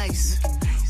nice.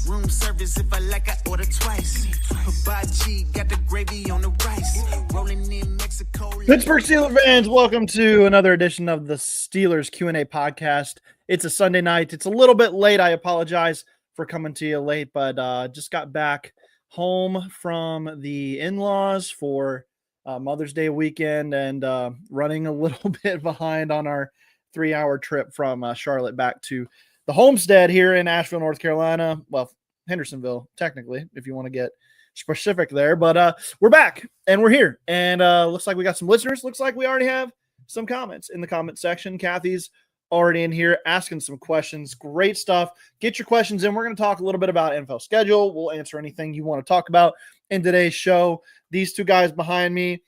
Room service if I like, I order twice. Hibachi, got the gravy on the rice. Rolling in Mexico. Pittsburgh Steelers fans, welcome to another edition of the Steelers Q&A podcast. It's a Sunday night. It's a little bit late. I apologize for coming to you late, but just got back home from the in-laws for Mother's Day weekend and running a little bit behind on our 3-hour trip from Charlotte back to the homestead here in Asheville, North Carolina. Well, Hendersonville, technically, if you want to get specific there. But we're back and we're here. And looks like we got some listeners. Looks like we already have some comments in the comment section. Kathy's already in here asking some questions. Great stuff. Get your questions in. We're going to talk a little bit about NFL schedule. We'll answer anything you want to talk about in today's show. These two guys behind me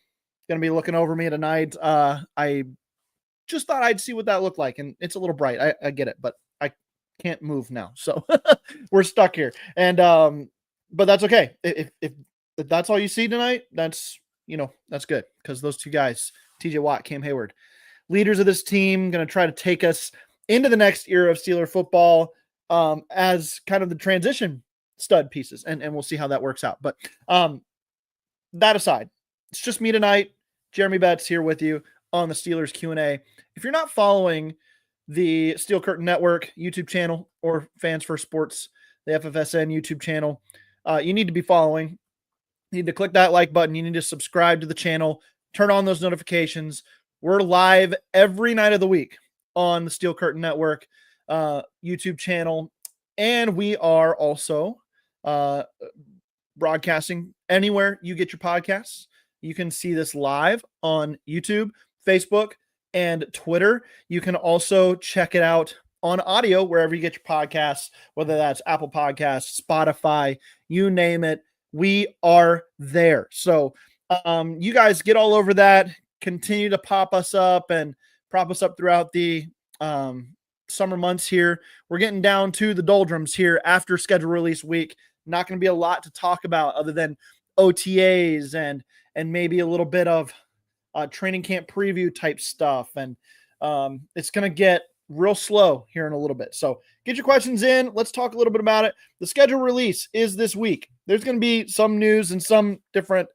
going to be looking over me tonight. I just thought I'd see what that looked like. And it's a little bright. I get it, but I can't move now. So we're stuck here. And, but that's okay. If that's all you see tonight, that's good. Because those two guys, TJ Watt, Cam Hayward, leaders of this team, going to try to take us into the next era of Steeler football as kind of the transition stud pieces. And we'll see how that works out. But that aside, it's just me tonight. Jeremy Betts here with you on the Steelers Q&A. If you're not following the Steel Curtain Network YouTube channel or Fans First Sports, the FFSN YouTube channel, you need to be following. You need to click that like button. You need to subscribe to the channel. Turn on those notifications. We're live every night of the week on the Steel Curtain Network YouTube channel. And we are also broadcasting anywhere you get your podcasts. You can see this live on YouTube, Facebook, and Twitter. You can also check it out on audio wherever you get your podcasts, whether that's Apple Podcasts, Spotify, you name it. We are there. So you guys get all over that. Continue to pop us up and prop us up throughout the summer months here. We're getting down to the doldrums here after schedule release week. Not going to be a lot to talk about other than OTAs and maybe a little bit of training camp preview type stuff. And it's going to get real slow here in a little bit. So get your questions in. Let's talk a little bit about it. The schedule release is this week. There's going to be some news and some different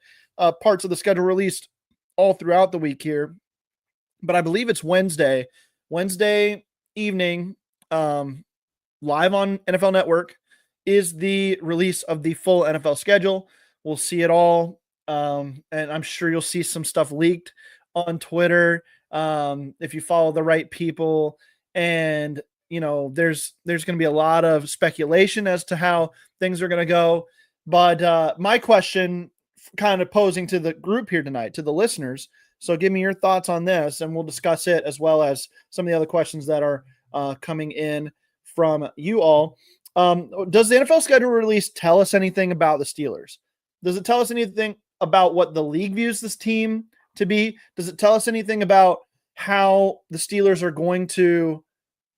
parts of the schedule released all throughout the week here. But I believe it's Wednesday evening, live on NFL Network is the release of the full NFL schedule. We'll see it all. And I'm sure you'll see some stuff leaked on Twitter if you follow the right people. And, there's going to be a lot of speculation as to how things are going to go. But my question kind of posing to the group here tonight, to the listeners. So give me your thoughts on this and we'll discuss it as well as some of the other questions that are coming in from you all. Does the NFL schedule release tell us anything about the Steelers? Does it tell us anything about what the league views this team to be? Does it tell us anything about how the Steelers are going to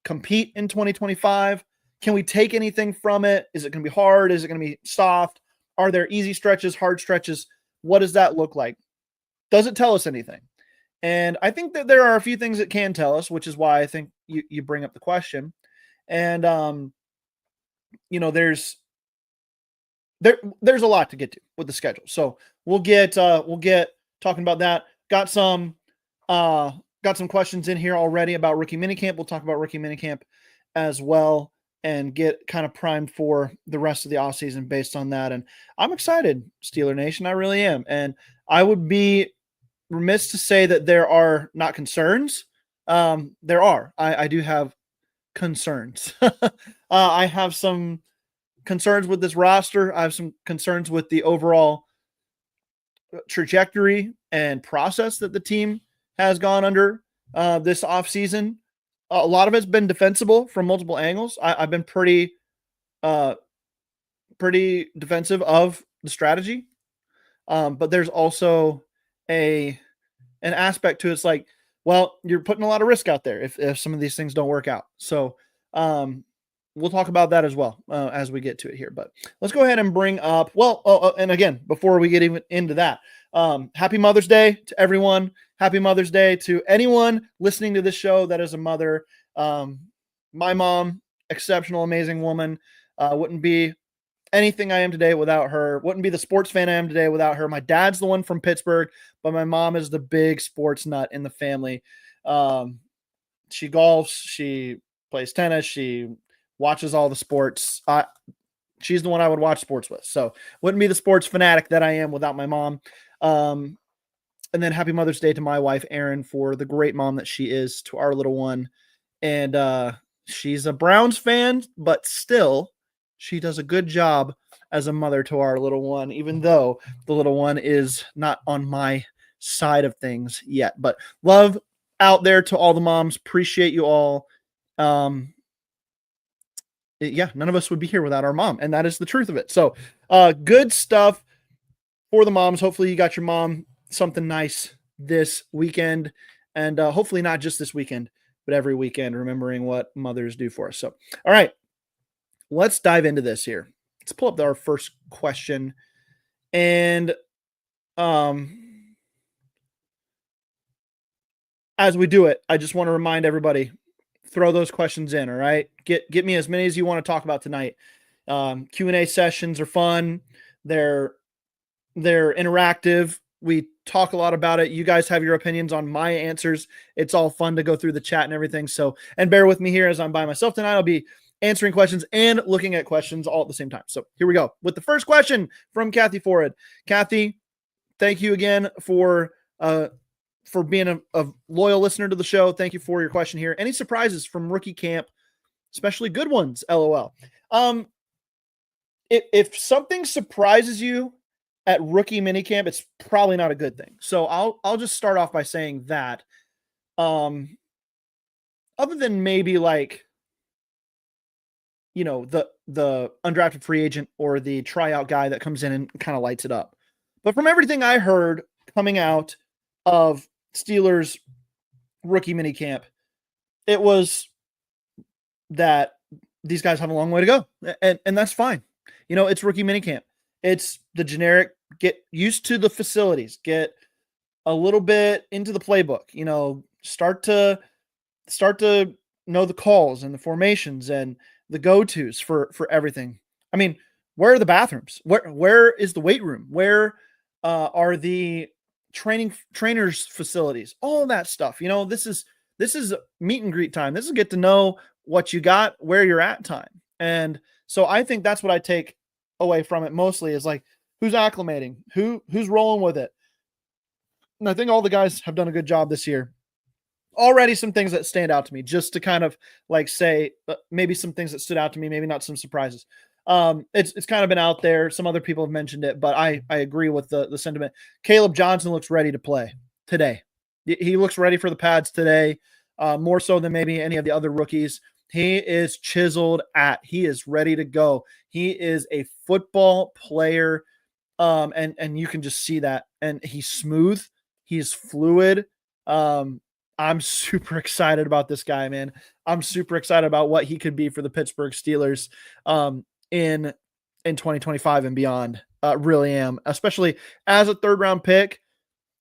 compete in 2025? Can we take anything from it? Is it going to be hard? Is it going to be soft? Are there easy stretches, hard stretches? What does that look like? Does it tell us anything? And I think that there are a few things it can tell us, which is why I think you bring up the question. And, there's a lot to get to with the schedule. So we'll get talking about that. Got some questions in here already about rookie minicamp. We'll talk about rookie minicamp as well and get kind of primed for the rest of the offseason based on that. And I'm excited, Steeler Nation. I really am. And I would be remiss to say that there are not concerns. There are. I do have concerns. I have some concerns with this roster. I have some concerns with the overall trajectory and process that the team has gone under this offseason. A lot of it's been defensible from multiple angles. I've been pretty defensive of the strategy. But there's also an aspect to it's like, well, you're putting a lot of risk out there if some of these things don't work out. So we'll talk about that as well as we get to it here. But let's go ahead and bring up, and again, before we get even into that, happy Mother's Day to everyone. Happy Mother's Day to anyone listening to this show that is a mother. My mom exceptional, amazing woman. Wouldn't be anything I am today without her. Wouldn't be the sports fan I am today without her. My dad's the one from Pittsburgh, but my mom is the big sports nut in the family. She golfs, she plays tennis, she watches all the sports. She's the one I would watch sports with. So wouldn't be the sports fanatic that I am without my mom. And then happy Mother's Day to my wife, Erin, for the great mom that she is to our little one. And she's a Browns fan, but still, she does a good job as a mother to our little one, even though the little one is not on my side of things yet. But love out there to all the moms. Appreciate you all. None of us would be here without our mom, and that is the truth of it. So good stuff for the moms. Hopefully you got your mom something nice this weekend, and hopefully not just this weekend, but every weekend, remembering what mothers do for us. So, all right, let's dive into this here. Let's pull up our first question. And as we do it, I just want to remind everybody, throw those questions in. All right. Get me as many as you want to talk about tonight. Q&A sessions are fun. They're interactive. We talk a lot about it. You guys have your opinions on my answers. It's all fun to go through the chat and everything. So, and bear with me here as I'm by myself tonight. I'll be answering questions and looking at questions all at the same time. So here we go with the first question from Kathy Forred. Kathy, thank you again for being a loyal listener to the show. Thank you for your question here. Any surprises from rookie camp, especially good ones? LOL. If something surprises you at rookie minicamp, it's probably not a good thing. So I'll just start off by saying that. Other than maybe like, the undrafted free agent or the tryout guy that comes in and kind of lights it up. But from everything I heard coming out of Steelers rookie minicamp, it was that these guys have a long way to go. And that's fine. It's rookie minicamp. It's the generic, get used to the facilities, get a little bit into the playbook, start to know the calls and the formations and the go-tos for everything. I mean, where are the bathrooms? Where is the weight room? Where are the trainers facilities? All that stuff. This is meet and greet time. This is get to know what you got, where you're at time. And so I think that's what I take away from it mostly is like, who's acclimating, who's rolling with it. And I think all the guys have done a good job this year. Already some things that stand out to me, just to kind of like say maybe some things that stood out to me, maybe not some surprises. It's kind of been out there. Some other people have mentioned it, but I agree with the sentiment. Caleb Johnson looks ready to play today. He looks ready for the pads today, more so than maybe any of the other rookies. He is chiseled he is ready to go. He is a football player. And you can just see that. And he's smooth. He's fluid. I'm super excited about this guy, man. I'm super excited about what he could be for the Pittsburgh Steelers in 2025 and beyond. Really am, especially as a third round pick.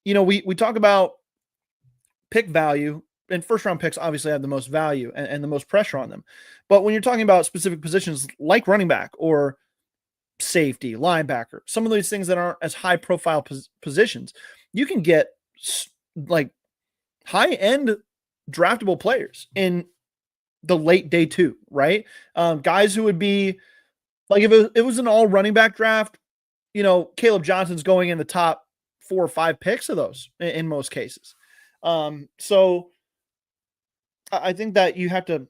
We talk about pick value, and first round picks obviously have the most value and the most pressure on them. But when you're talking about specific positions like running back or safety, linebacker, some of these things that aren't as high profile positions, you can get like high end draftable players in the late day 2, right? Guys who would be like, if it was an all running back draft, Caleb Johnson's going in the top 4 or 5 picks of those in most cases. So I think that you have to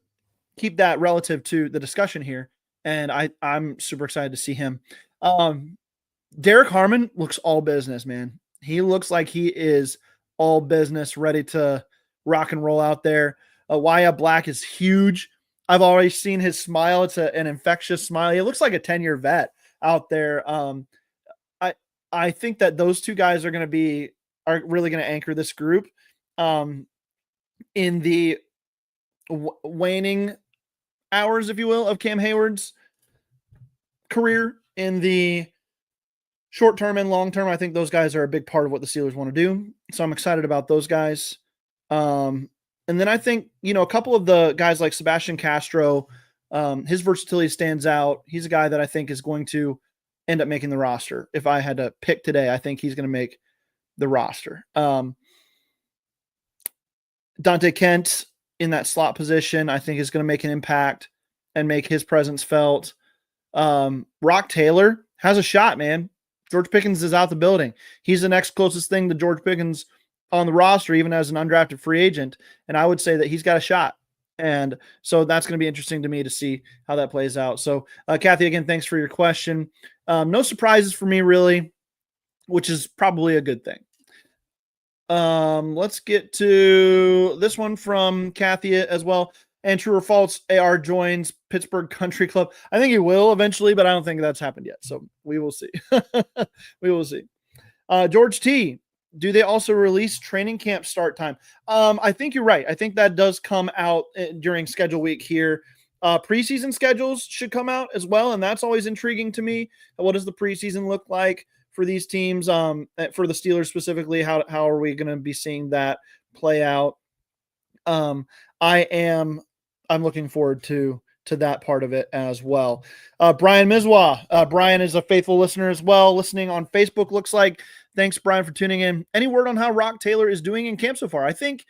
keep that relative to the discussion here. And I'm super excited to see him. Derek Harmon looks all business, man. He looks like he is all business, ready to rock and roll out there. Wyatt Black is huge. I've already seen his smile. It's an infectious smile. He looks like a 10-year vet out there. I think that those two guys are really going to anchor this group in the waning hours, if you will, of Cam Hayward's career. In the short term and long term, I think those guys are a big part of what the Steelers want to do. So I'm excited about those guys. And then I think, a couple of the guys like Sebastian Castro, His versatility stands out. He's a guy that I think is going to end up making the roster. If I had to pick today, I think he's going to make the roster. Dante Kent in that slot position, I think is going to make an impact and make his presence felt. Rock Taylor has a shot, man. George Pickens is out the building. He's the next closest thing to George Pickens on the roster, even as an undrafted free agent. And I would say that he's got a shot. And so that's going to be interesting to me to see how that plays out. So, Kathy, again, thanks for your question. No surprises for me, really, which is probably a good thing. Let's get to this one from Kathy as well. And true or false, AR joins Pittsburgh Country Club. I think he will eventually, but I don't think that's happened yet. So we will see. We will see. George T, do they also release training camp start time? I think you're right. I think that does come out during schedule week here. Preseason schedules should come out as well, and that's always intriguing to me. What does the preseason look like for these teams? For the Steelers specifically, how are we going to be seeing that play out? I'm looking forward to that part of it as well. Brian Mizwa. Brian is a faithful listener as well, listening on Facebook, looks like. Thanks, Brian, for tuning in. Any word on how Rock Taylor is doing in camp so far? I think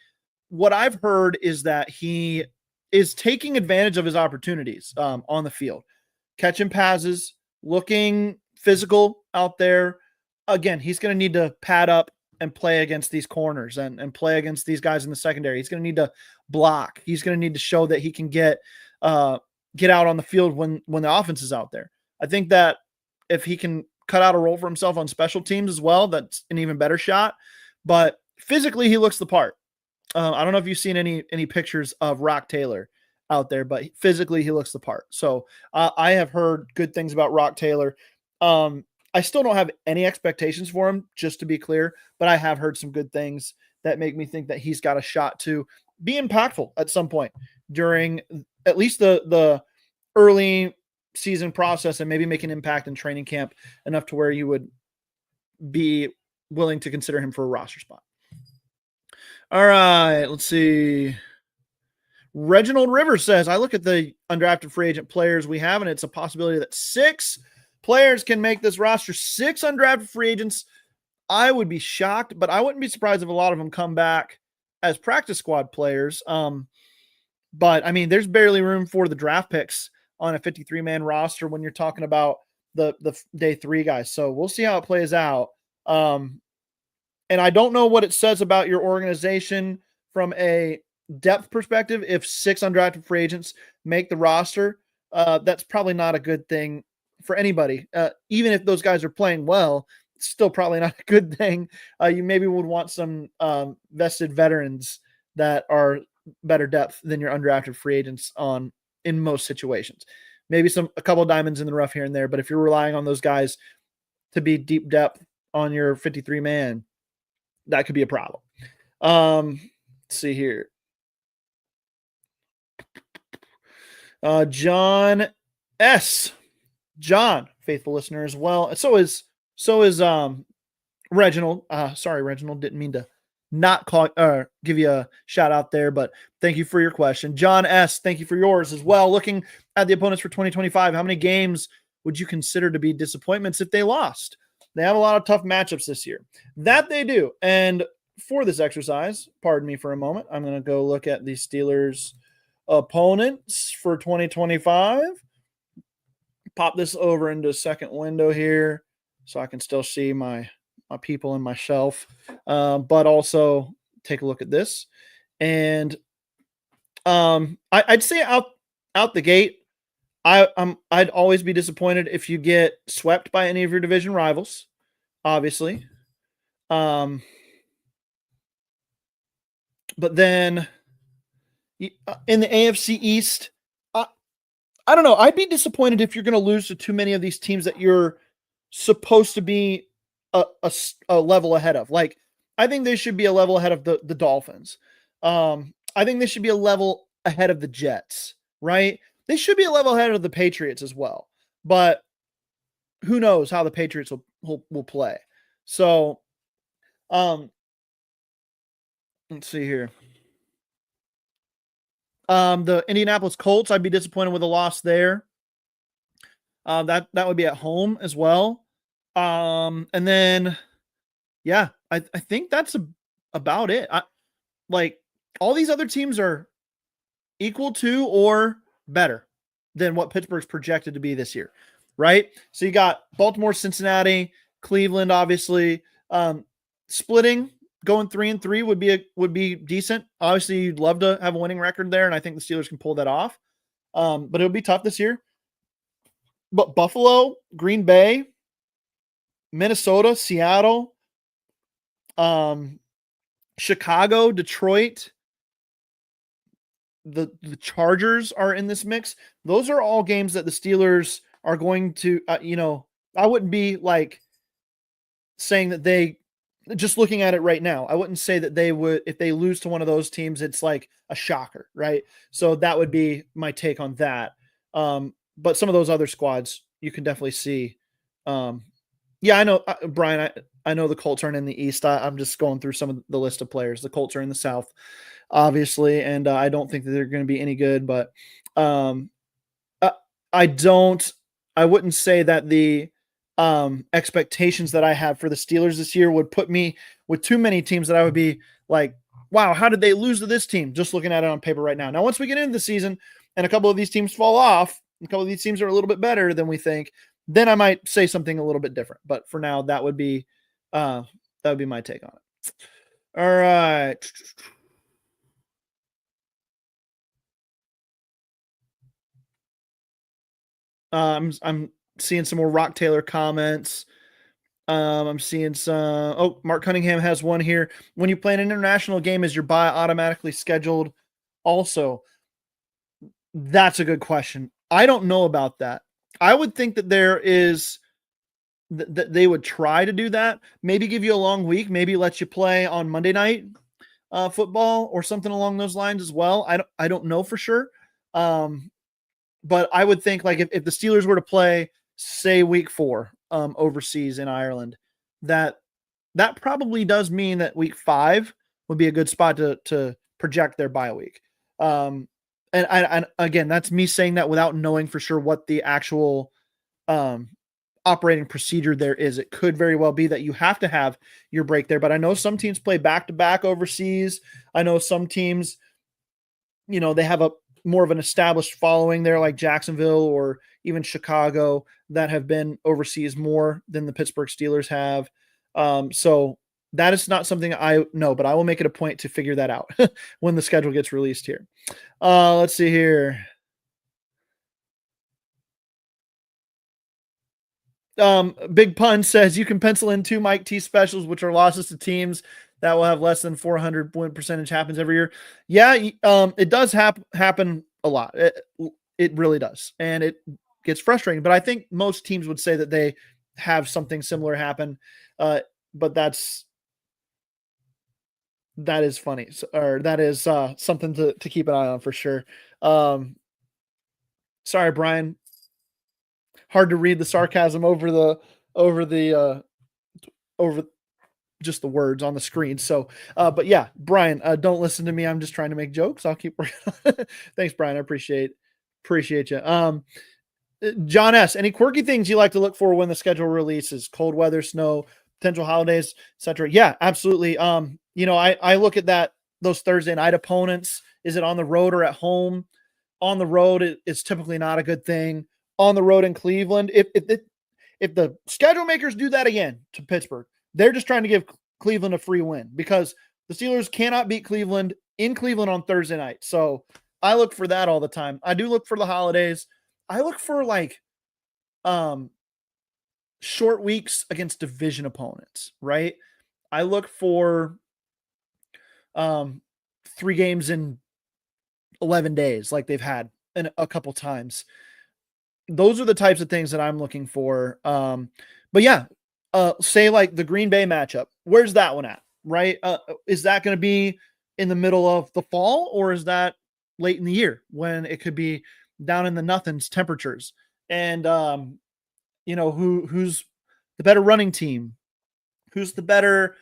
what I've heard is that he is taking advantage of his opportunities on the field. Catching passes, looking physical out there. Again, he's going to need to pad up and play against these corners and play against these guys in the secondary. He's going to need to block. He's going to need to show that he can get out on the field when the offense is out there. I think that if he can cut out a role for himself on special teams as well, that's an even better shot. But physically, he looks the part. I don't know if you've seen any pictures of Rock Taylor out there, but physically he looks the part. So I have heard good things about Rock Taylor. I still don't have any expectations for him, just to be clear, but I have heard some good things that make me think that he's got a shot to be impactful at some point during at least the early season process and maybe make an impact in training camp enough to where you would be willing to consider him for a roster spot. All right, let's see. Reginald Rivers says, I look at the undrafted free agent players we have, and it's a possibility that 6 players can make this roster. 6 undrafted free agents. I would be shocked, but I wouldn't be surprised if a lot of them come back as practice squad players. But I mean, there's barely room for the draft picks on a 53-man roster when you're talking about the day 3 guys. So we'll see how it plays out. And I don't know what it says about your organization from a depth perspective. If 6 undrafted free agents make the roster, that's probably not a good thing for anybody. Even if those guys are playing well, it's still probably not a good thing. You maybe would want some vested veterans that are better depth than your undrafted free agents in most situations. Maybe a couple of diamonds in the rough here and there, but if you're relying on those guys to be deep depth on your 53-man, that could be a problem. Let's see here. John S. John, faithful listener as well. So is Reginald. Sorry, Reginald, didn't mean to not call give you a shout out there, but thank you for your question. John S., thank you for yours as well. Looking at the opponents for 2025, how many games would you consider to be disappointments if they lost? They have a lot of tough matchups this year. That they do. And for this exercise, pardon me for a moment, I'm going to go look at the Steelers' opponents for 2025. Pop this over into a second window here so I can still see my people and my shelf, but also take a look at this. And I'd say out the gate, I'd always be disappointed if you get swept by any of your division rivals, obviously. But then in the AFC East, I don't know. I'd be disappointed if you're going to lose to too many of these teams that you're supposed to be a level ahead of. Like, I think they should be a level ahead of the Dolphins. I think they should be a level ahead of the Jets, right? They should be a level ahead of the Patriots as well. But who knows how the Patriots will play. So, let's see here. The Indianapolis Colts, I'd be disappointed with a loss there. That would be at home as well. And then, yeah, I think that's about it. Like all these other teams are equal to or better than what Pittsburgh's projected to be this year, right? So you got Baltimore, Cincinnati, Cleveland, obviously. Splitting, going 3-3 would be decent. Obviously, you'd love to have a winning record there, and I think the Steelers can pull that off. But it'll be tough this year. But Buffalo, Green Bay, Minnesota, Seattle, Chicago, Detroit, the Chargers are in this mix. Those are all games that the Steelers are going to, I wouldn't be like saying that they, just looking at it right now, I wouldn't say that they would, if they lose to one of those teams, it's like a shocker, right? So that would be my take on that. But some of those other squads you can definitely see. Yeah, I know, Brian, I know the Colts aren't in the East. I'm just going through some of the list of players. The Colts are in the South, obviously, and I don't think that they're going to be any good, but I wouldn't say that the expectations that I have for the Steelers this year would put me with too many teams that I would be like, wow, how did they lose to this team? Just looking at it on paper right now. Now, once we get into the season and a couple of these teams fall off, a couple of these teams are a little bit better than we think, then I might say something a little bit different. But for now, that would be my take on it. All right. I'm seeing some more Rock Taylor comments. I'm seeing some. Mark Cunningham has one here. When you play an international game, is your bye automatically scheduled? Also, that's a good question. I don't know about that. I would think that there is that they would try to do that. Maybe give you a long week. Maybe let you play on Monday night football or something along those lines as well. I don't know for sure. But I would think like if the Steelers were to play, say, week 4 overseas in Ireland, that probably does mean that week 5 would be a good spot to project their bye week. And again, that's me saying that without knowing for sure what the actual operating procedure there is. It could very well be that you have to have your break there, but I know some teams play back-to-back overseas. I know some teams, they have a more of an established following there, like Jacksonville or even Chicago, that have been overseas more than the Pittsburgh Steelers have. So that is not something I know, but I will make it a point to figure that out when the schedule gets released here. Let's see here. Big Pun says you can pencil in 2 Mike T specials, which are losses to teams that will have less than 400 win percentage. Happens every year. Yeah, it does happen a lot. It really does, and it gets frustrating. But I think most teams would say that they have something similar happen. But that is funny, or that is something to keep an eye on for sure. Sorry, Brian. Hard to read the sarcasm over just the words on the screen. So, but yeah, Brian, don't listen to me. I'm just trying to make jokes. I'll keep working. Thanks, Brian. I appreciate you. John S., any quirky things you like to look for when the schedule releases? Cold weather, snow, potential holidays, etc. Yeah, absolutely. I look at those Thursday night opponents. Is it on the road or at home? On the road, it's typically not a good thing. On the road in Cleveland, if the schedule makers do that again to Pittsburgh, they're just trying to give Cleveland a free win, because the Steelers cannot beat Cleveland in Cleveland on Thursday night. So I look for that all the time. I do look for the holidays. I look for short weeks against division opponents, right? I look for 3 games in 11 days like they've had a couple times. Those are the types of things that I'm looking for. But yeah, say like the Green Bay matchup. Where's that one at? Right? Is that going to be in the middle of the fall, or is that late in the year when it could be down in the nothings temperatures? And who's the better running team? Who's the better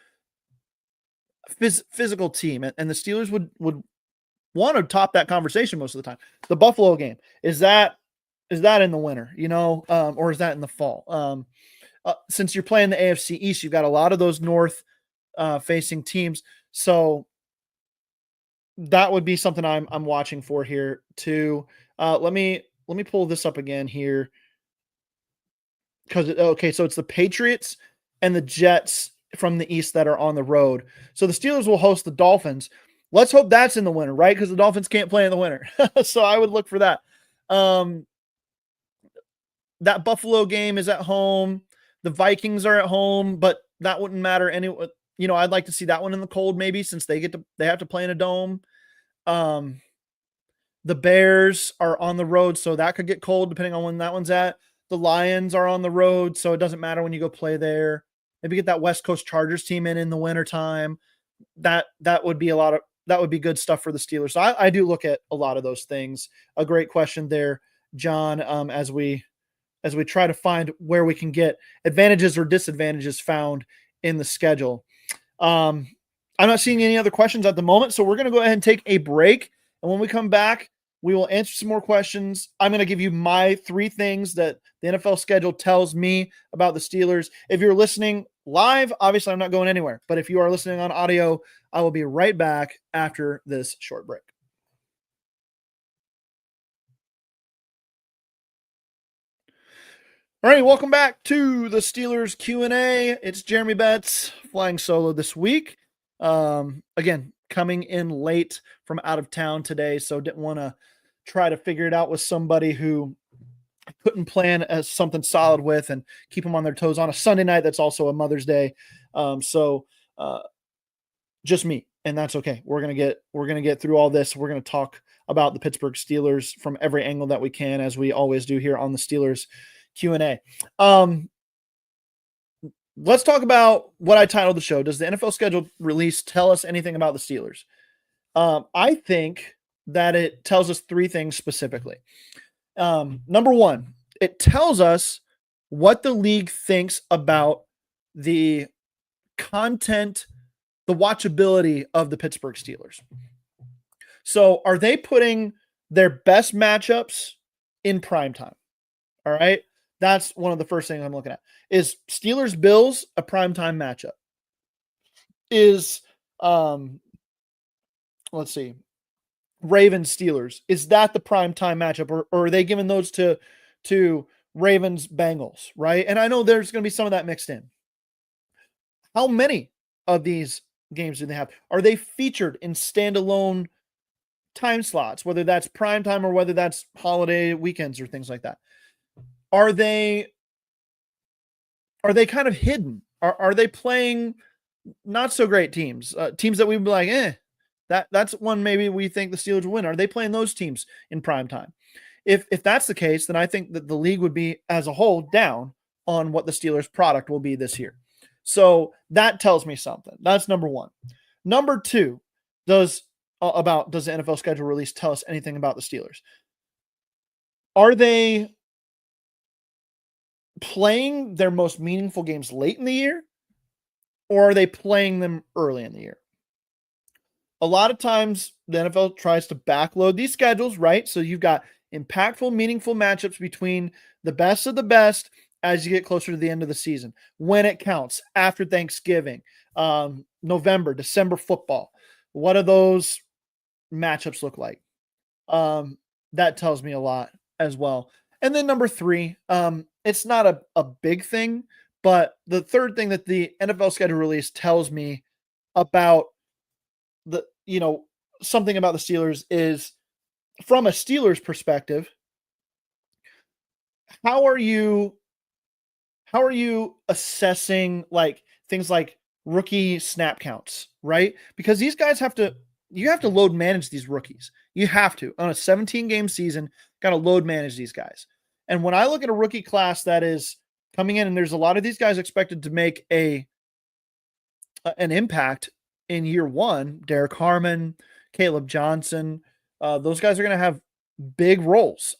physical team? And the Steelers would want to top that conversation most of the time. The Buffalo game, is that in the winter, or is that in the fall? Since you're playing the AFC East, you've got a lot of those north facing teams. So that would be something I'm watching for here too. Let me pull this up again here. So it's the Patriots and the Jets from the East that are on the road. So the Steelers will host the Dolphins. Let's hope that's in the winter, right? Because the Dolphins can't play in the winter. So I would look for that. That Buffalo game is at home. The Vikings are at home, but that wouldn't matter anyway. I'd like to see that one in the cold, maybe, since they have to play in a dome. The Bears are on the road, so that could get cold depending on when that one's at. The Lions are on the road, so it doesn't matter when you go play there. Maybe get that West Coast Chargers team in the wintertime. That would be good stuff for the Steelers. So I do look at a lot of those things. A great question there, John, as we try to find where we can get advantages or disadvantages found in the schedule. I'm not seeing any other questions at the moment, so we're going to go ahead and take a break. And when we come back, we will answer some more questions. I'm going to give you my 3 things that the NFL schedule tells me about the Steelers. If you're listening live, obviously I'm not going anywhere. But if you are listening on audio, I will be right back after this short break. All right, welcome back to the Steelers Q&A. It's Jeremy Betts flying solo this week. Again, coming in late from out of town today, so didn't want to try to figure it out with somebody who couldn't plan as something solid with and keep them on their toes on a Sunday night. That's also a Mother's Day. So just me, and that's okay. We're going to get through all this. We're going to talk about the Pittsburgh Steelers from every angle that we can, as we always do here on the Steelers Q&A. Let's talk about what I titled the show. Does the NFL schedule release tell us anything about the Steelers? I think that it tells us 3 things specifically. Number 1, it tells us what the league thinks about the content, the watchability of the Pittsburgh Steelers. So are they putting their best matchups in primetime? All right. That's one of the first things I'm looking at. Is Steelers Bills a primetime matchup? Is let's see, Ravens Steelers, is that the primetime matchup, or are they giving those to Ravens Bengals, right? And I know there's going to be some of that mixed in. How many of these games do they have? Are they featured in standalone time slots, whether that's primetime or whether that's holiday weekends or things like that? Are they kind of hidden? Are they playing not so great teams, teams that we'd be like, that's one maybe we think the Steelers will win? Are they playing those teams in prime time? If that's the case, then I think that the league would be as a whole down on what the Steelers product will be this year. So that tells me something. That's number 1. Number 2, does the NFL schedule release tell us anything about the Steelers? Are they playing their most meaningful games late in the year, or are they playing them early in the year? A lot of times the NFL tries to backload these schedules, right? So you've got impactful, meaningful matchups between the best of the best as you get closer to the end of the season, when it counts, after Thanksgiving, November, December football. What do those matchups look like? That tells me a lot as well. And then number 3, it's not a big thing, but the third thing that the NFL schedule release tells me about something about the Steelers is, from a Steelers perspective, how are you assessing like things like rookie snap counts, right? Because these guys you have to load manage these rookies. You have to, on a 17-game season, got to load manage these guys. And when I look at a rookie class that is coming in, and there's a lot of these guys expected to make an impact in year 1, Derek Harmon, Caleb Johnson, those guys are going to have big roles.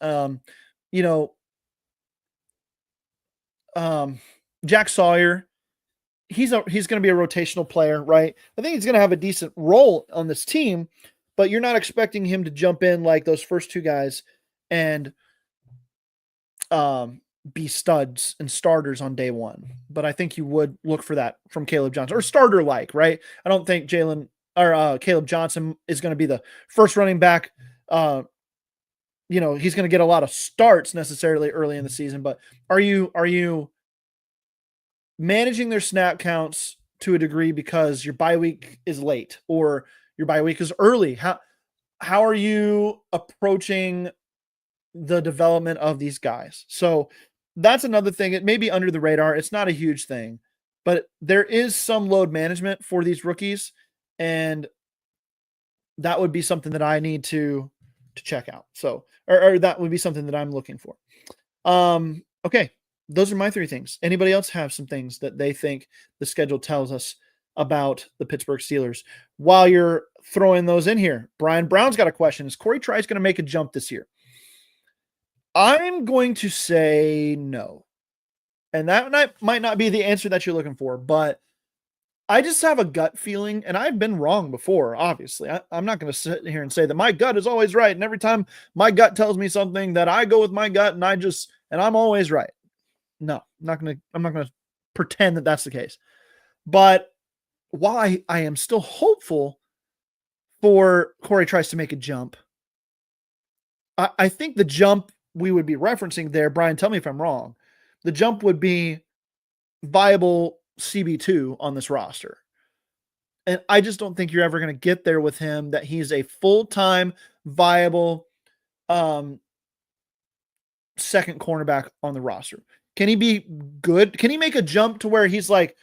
Jack Sawyer, he's going to be a rotational player, right? I think he's going to have a decent role on this team, but you're not expecting him to jump in like those first two guys and be studs and starters on day one. But I think you would look for that from Caleb Johnson, or starter like, right? I don't think Caleb Johnson is going to be the first running back. He's going to get a lot of starts necessarily early in the season, but are you managing their snap counts to a degree because your bye week is late or your bye week is early? How are you approaching the development of these guys? So that's another thing. It may be under the radar. It's not a huge thing, but there is some load management for these rookies, and that would be something that I need to check out. So, or that would be something that I'm looking for. Okay. Those are my three things. Anybody else have some things that they think the schedule tells us about the Pittsburgh Steelers? While you're throwing those in here, Brian Brown's got a question. Is Corey Trice going to make a jump this year? I'm going to say no. And that might not be the answer that you're looking for, but I just have a gut feeling, and I've been wrong before, obviously. I'm not going to sit here and say that my gut is always right, and every time my gut tells me something that I go with my gut and I'm always right. No, I'm not going to pretend that that's the case. But while I am still hopeful for Corey Trice to make a jump, I think the jump we would be referencing there, Brian, tell me if I'm wrong, the jump would be viable CB2 on this roster. And I just don't think you're ever going to get there with him, that he's a full-time viable second cornerback on the roster. Can he be good? Can he make a jump to where he's like,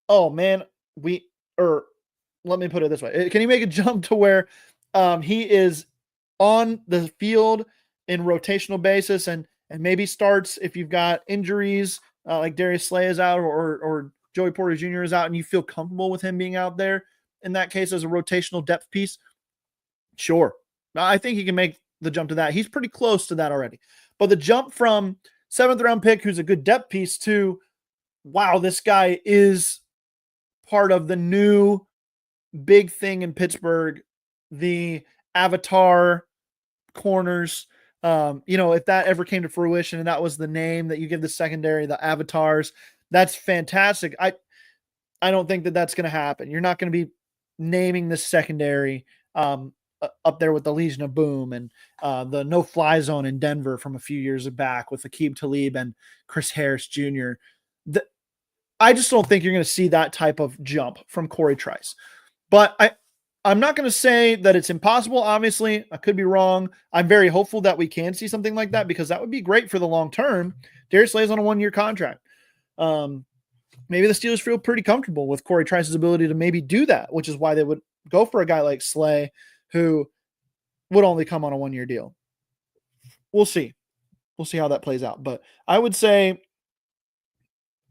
oh man, let me put it this way. Can he make a jump to where he is on the field in rotational basis and maybe starts if you've got injuries like Darius Slay is out or Joey Porter Jr. is out, and you feel comfortable with him being out there in that case as a rotational depth piece? Sure. I think he can make the jump to that. He's pretty close to that already. But the jump from 7th round pick, who's a good depth piece, to, wow, this guy is part of the new big thing in Pittsburgh, the avatar corners. If that ever came to fruition and that was the name that you give the secondary, the avatars, that's fantastic. I don't think that that's going to happen. You're not going to be naming this secondary up there with the Legion of Boom and the no-fly zone in Denver from a few years back with Aqib Talib and Chris Harris Jr. I just don't think you're going to see that type of jump from Corey Trice. But I'm not going to say that it's impossible. Obviously, I could be wrong. I'm very hopeful that we can see something like that because that would be great for the long term. Darius Slay's on a 1-year contract. Maybe the Steelers feel pretty comfortable with Corey Trice's ability to maybe do that, which is why they would go for a guy like Slay, who would only come on a 1-year deal. We'll see. We'll see how that plays out. But I would say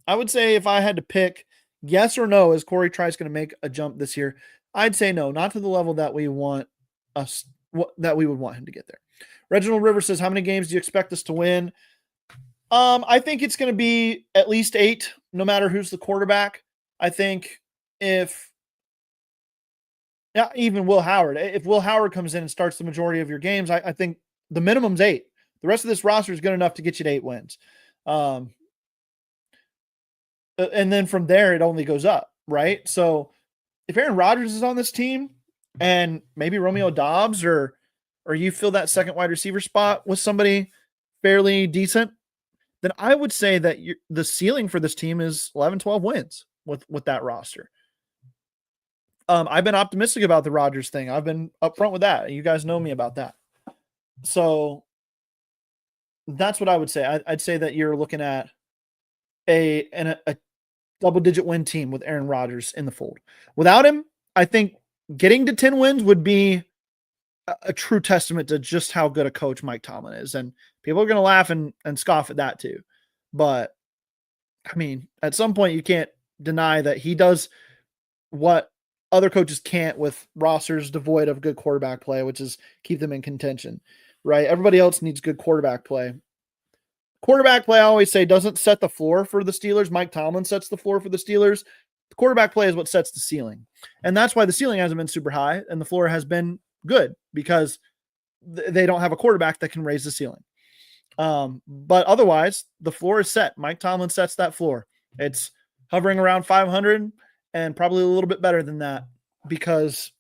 if I had to pick yes or no, is Corey Trice going to make a jump this year? I'd say no, not to the level that we would want him to get there. Reginald Rivers says, how many games do you expect us to win? I think it's going to be at least 8, no matter who's the quarterback. I think even Will Howard, if Will Howard comes in and starts the majority of your games, I think the minimum's 8. The rest of this roster is good enough to get you to 8 wins. And then from there, it only goes up, right? So if Aaron Rodgers is on this team and maybe Romeo Doubs or you fill that second wide receiver spot with somebody fairly decent, then I would say that the ceiling for this team is 11, 12 wins with that roster. I've been optimistic about the Rodgers thing. I've been upfront with that. You guys know me about that. So that's what I would say. I'd say that you're looking at a double-digit win team with Aaron Rodgers in the fold. Without him, I think getting to 10 wins would be a true testament to just how good a coach Mike Tomlin is. And people are going to laugh and scoff at that too. But, I mean, at some point you can't deny that he does what other coaches can't with rosters devoid of good quarterback play, which is keep them in contention, right? Everybody else needs good quarterback play. Quarterback play, I always say, doesn't set the floor for the Steelers. Mike Tomlin sets the floor for the Steelers. The quarterback play is what sets the ceiling. And that's why the ceiling hasn't been super high and the floor has been good because they don't have a quarterback that can raise the ceiling. But otherwise, the floor is set. Mike Tomlin sets that floor. It's hovering around 500 and probably a little bit better than that because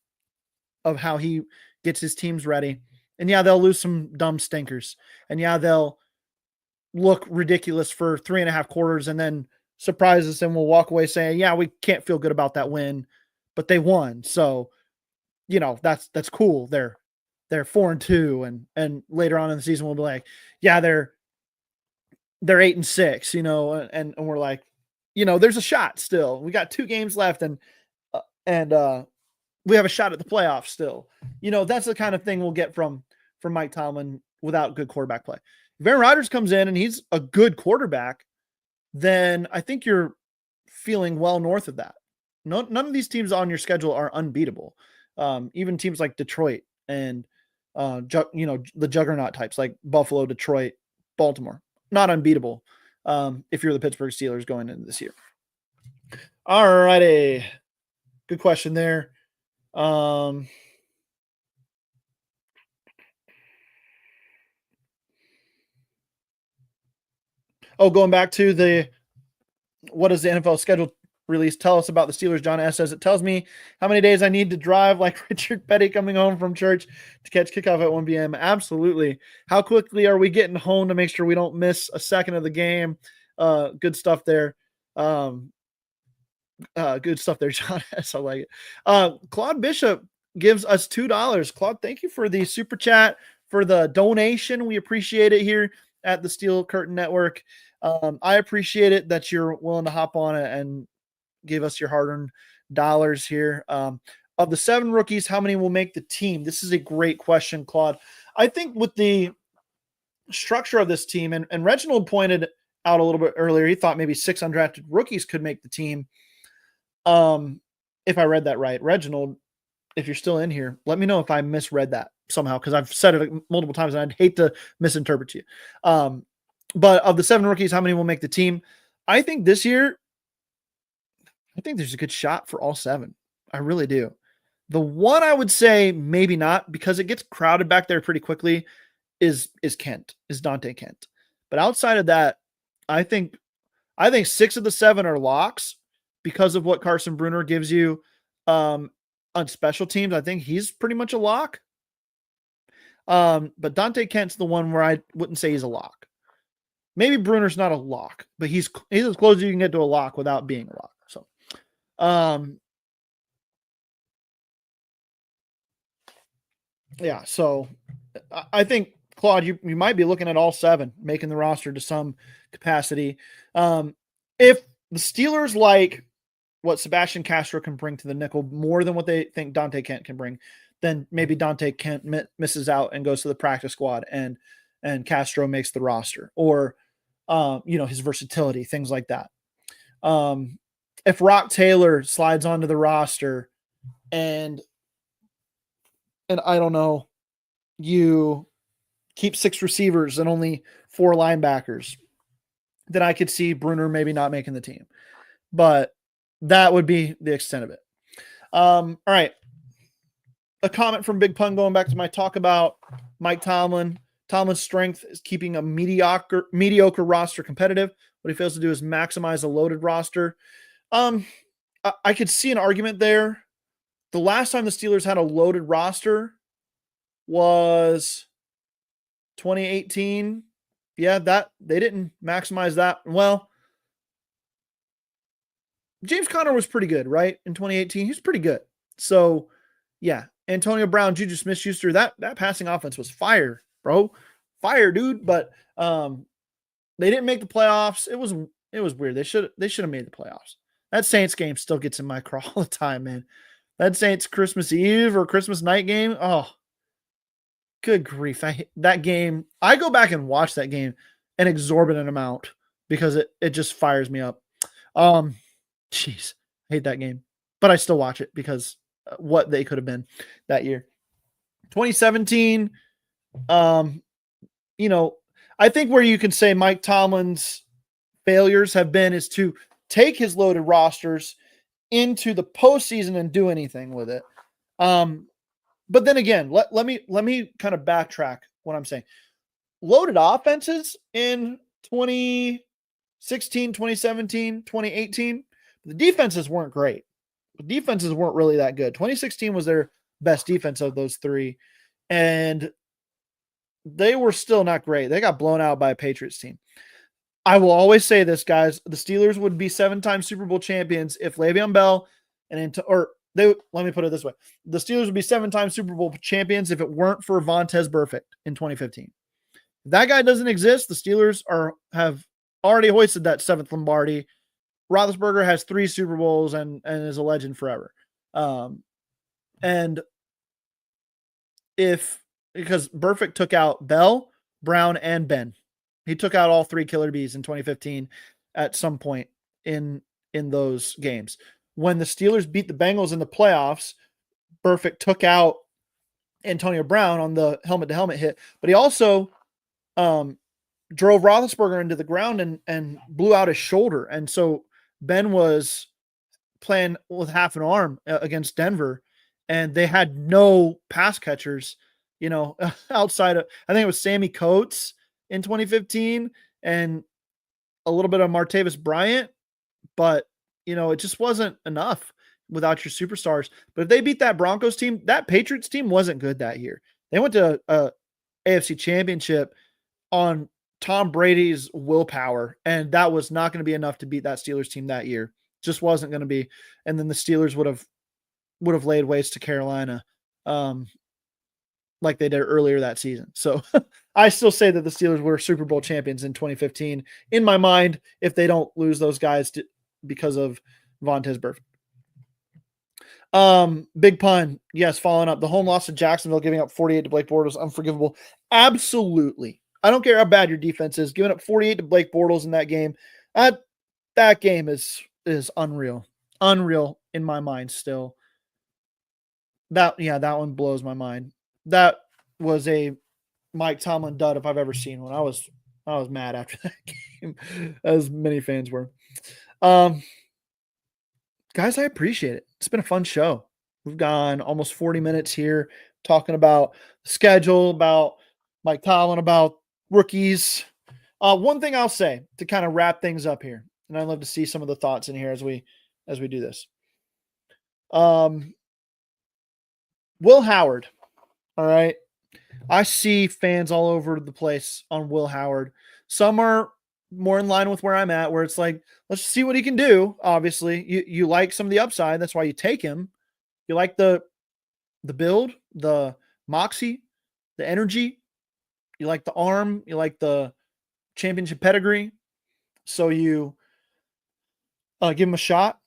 of how he gets his teams ready. And yeah, they'll lose some dumb stinkers. And yeah, they'll look ridiculous for 3.5 quarters and then surprise us and we'll walk away saying, yeah, we can't feel good about that win, but they won. So, that's cool. They're 4-2 and later on in the season we'll be like, yeah, they're 8-6, and we're like, there's a shot still. We got 2 games left and we have a shot at the playoffs still. That's the kind of thing we'll get from Mike Tomlin without good quarterback play. If Aaron Rodgers comes in and he's a good quarterback, then I think you're feeling well north of that. None of these teams on your schedule are unbeatable. Even teams like Detroit and the juggernaut types like Buffalo, Detroit, Baltimore, not unbeatable. If you're the Pittsburgh Steelers going into this year. All righty. Good question there. Going back to what does the NFL schedule release tell us about the Steelers? John S. says, it tells me how many days I need to drive like Richard Petty coming home from church to catch kickoff at 1 p.m. Absolutely. How quickly are we getting home to make sure we don't miss a second of the game? Good stuff there. Good stuff there, John S. I like it. Claude Bishop gives us $2. Claude, thank you for the super chat, for the donation. We appreciate it here at the Steel Curtain Network. I appreciate it that you're willing to hop on it and give us your hard-earned dollars here. Of the 7 rookies, how many will make the team? This is a great question, Claude. I think with the structure of this team, and Reginald pointed out a little bit earlier, he thought maybe 6 undrafted rookies could make the team. If I read that right. Reginald, if you're still in here, let me know if I misread that somehow, because I've said it multiple times and I'd hate to misinterpret you. But of the 7 rookies, how many will make the team? I think this year, there's a good shot for all 7. I really do. The one I would say maybe not, because it gets crowded back there pretty quickly, is Dante Kent. But outside of that, I think 6 of the 7 are locks because of what Carson Brunner gives you on special teams. I think he's pretty much a lock. But Dante Kent's the one where I wouldn't say he's a lock. Maybe Brunner's not a lock, but he's as close as you can get to a lock without being a lock. So, yeah. So I think, Claude, you might be looking at all 7 making the roster to some capacity. If the Steelers like what Sebastian Castro can bring to the nickel more than what they think Dante Kent can bring, then maybe Dante Kent misses out and goes to the practice squad and Castro makes the roster, or, his versatility, things like that. If Rock Taylor slides onto the roster and I don't know, you keep 6 receivers and only 4 linebackers, then I could see Brunner maybe not making the team, but that would be the extent of it. All right. A comment from Big Pun going back to my talk about Mike Tomlin. Tomlin's strength is keeping a mediocre roster competitive. What he fails to do is maximize a loaded roster. I could see an argument there. The last time the Steelers had a loaded roster was 2018. Yeah, that they didn't maximize that. Well, James Conner was pretty good, right? In 2018, he was pretty good. So, yeah, Antonio Brown, Juju Smith-Schuster, that passing offense was fire, bro. Fire, dude. But they didn't make the playoffs. It was weird. They should have made the playoffs. That Saints game still gets in my craw all the time, man. That Saints Christmas Eve or Christmas night game, oh, good grief. That game, I go back and watch that game an exorbitant amount because it just fires me up. Jeez, I hate that game. But I still watch it because what they could have been that year. 2017, I think where you can say Mike Tomlin's failures have been is to take his loaded rosters into the postseason and do anything with it. But then again, let me kind of backtrack what I'm saying. Loaded offenses in 2016, 2017, 2018, the defenses weren't great. The defenses weren't really that good. 2016 was their best defense of those three, and they were still not great. They got blown out by a Patriots team. I will always say this, guys. The Steelers would be 7-time Super Bowl champions if Le'Veon Bell let me put it this way. The Steelers would be 7-time Super Bowl champions if it weren't for Vontaze Burfict in 2015. If that guy doesn't exist, the Steelers have already hoisted that 7th Lombardi. Roethlisberger has 3 Super Bowls and is a legend forever. And because Burfict took out Bell, Brown, and Ben. He took out all 3 killer bees in 2015 at some point in those games. When the Steelers beat the Bengals in the playoffs, Burfict took out Antonio Brown on the helmet-to-helmet hit, but he also drove Roethlisberger into the ground and blew out his shoulder. And so Ben was playing with half an arm against Denver, and they had no pass catchers, outside of, I think it was Sammy Coates in 2015 and a little bit of Martavis Bryant, but it just wasn't enough without your superstars. But if they beat that Broncos team, that Patriots team wasn't good that year. They went to a AFC Championship on Tom Brady's willpower, and that was not going to be enough to beat that Steelers team that year. Just wasn't going to be. And then the Steelers would have laid waste to Carolina, like they did earlier that season. So I still say that the Steelers were Super Bowl champions in 2015 in my mind, if they don't lose those guys because of Vontaze Burfict. Big pun. Yes, following up. The home loss to Jacksonville, giving up 48 to Blake Bortles, unforgivable. Absolutely. I don't care how bad your defense is. Giving up 48 to Blake Bortles in that game, that game is unreal. Unreal in my mind still. That one blows my mind. That was a Mike Tomlin dud if I've ever seen one. I was mad after that game, as many fans were. Guys, I appreciate it. It's been a fun show. We've gone almost 40 minutes here talking about the schedule, about Mike Tomlin, about rookies. One thing I'll say to kind of wrap things up here, and I'd love to see some of the thoughts in here as we do this. Will Howard. All right. I see fans all over the place on Will Howard. Some are more in line with where I'm at, where it's like, let's see what he can do. Obviously, you like some of the upside. That's why you take him. You like the build, the moxie, the energy. You like the arm. You like the championship pedigree. So you give him a shot.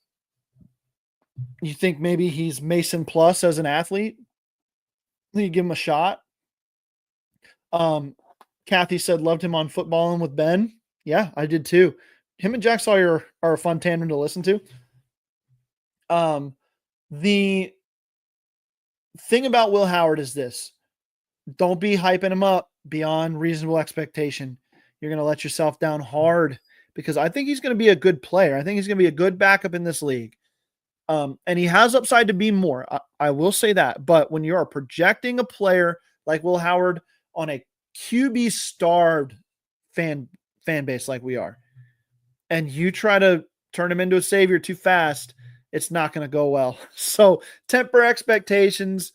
You think maybe he's Mason Plus as an athlete. You give him a shot. Kathy said loved him on Footballing with Ben. Yeah, I did too. Him and Jack Sawyer are a fun tandem to listen to. The thing about Will Howard is this. Don't be hyping him up beyond reasonable expectation. You're going to let yourself down hard, because I think he's going to be a good player. I think he's going to be a good backup in this league. And he has upside to be more. I will say that. But when you are projecting a player like Will Howard on a QB-starved fan base like we are, and you try to turn him into a savior too fast, it's not going to go well. So temper expectations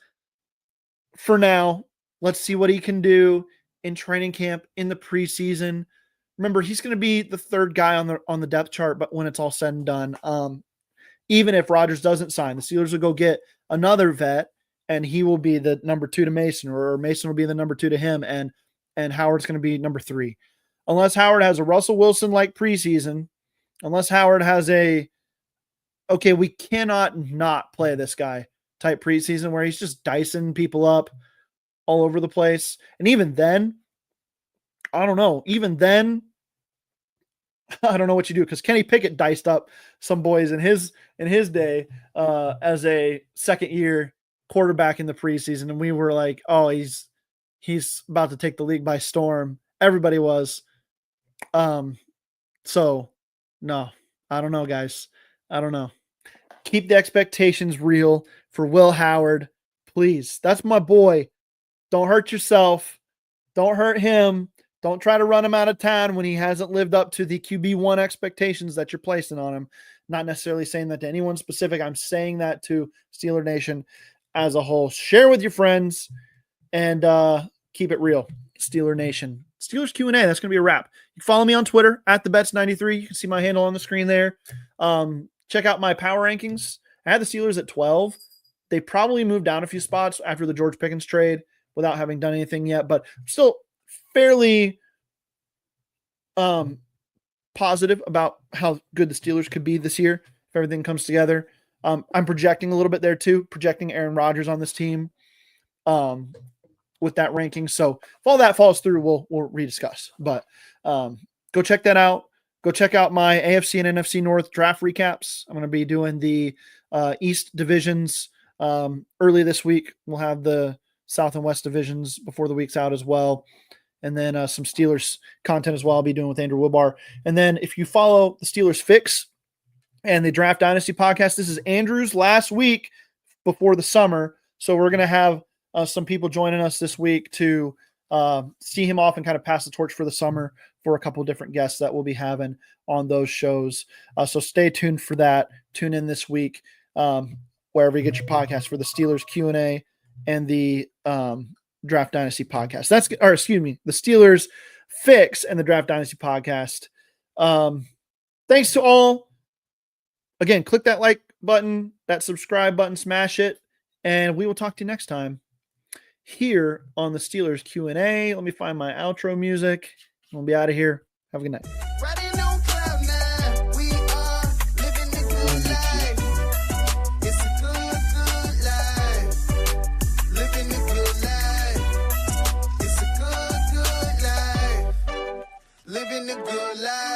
for now. Let's see what he can do in training camp, in the preseason. Remember, he's going to be the third guy on the depth chart, but when it's all said and done, even if Rodgers doesn't sign, the Steelers will go get another vet, and he will be the number 2 to Mason, or Mason will be the number 2 to him, and Howard's going to be number 3. Unless Howard has a Russell Wilson-like preseason, unless Howard has we cannot not play this guy type preseason where he's just dicing people up all over the place. And even then, I don't know. Even then, I don't know what you do, because Kenny Pickett diced up some boys in his day as a second-year quarterback in the preseason, and we were like, oh, he's about to take the league by storm. Everybody was. So no, I don't know, guys. I don't know. Keep the expectations real for Will Howard. Please. That's my boy. Don't hurt yourself. Don't hurt him. Don't try to run him out of town when he hasn't lived up to the QB1 expectations that you're placing on him. Not necessarily saying that to anyone specific. I'm saying that to Steeler Nation as a whole. Share with your friends and keep it real. Steeler Nation. Steelers Q&A. That's going to be a wrap. You can follow me on Twitter at TheBets93. You can see my handle on the screen there. Check out my power rankings. I had the Steelers at 12. They probably moved down a few spots after the George Pickens trade without having done anything yet, but still fairly positive about how good the Steelers could be this year if everything comes together. I'm projecting a little bit there too, projecting Aaron Rodgers on this team with that ranking. So if all that falls through, we'll rediscuss. But go check that out. Go check out my AFC and NFC North draft recaps. I'm going to be doing the East divisions early this week. We'll have the South and West divisions before the week's out as well. And then some Steelers content as well I'll be doing with Andrew Woodbar. And then if you follow the Steelers Fix and the Draft Dynasty podcast, this is Andrew's last week before the summer. So we're going to have some people joining us this week to see him off and kind of pass the torch for the summer for a couple of different guests that we'll be having on those shows. So stay tuned for that. Tune in this week wherever you get your podcast for the Steelers Q&A and the Draft Dynasty podcast. The Steelers Fix and the Draft Dynasty podcast. Thanks to all. Again, click that like button, that subscribe button, smash it, and we will talk to you next time here on the Steelers Q&A. Let me find my outro music. We'll be out of here. Have a good night. Riding on cloud nine, we are living the good life. It's a good, good life. Living the good life. It's a good, good life. Living the good life.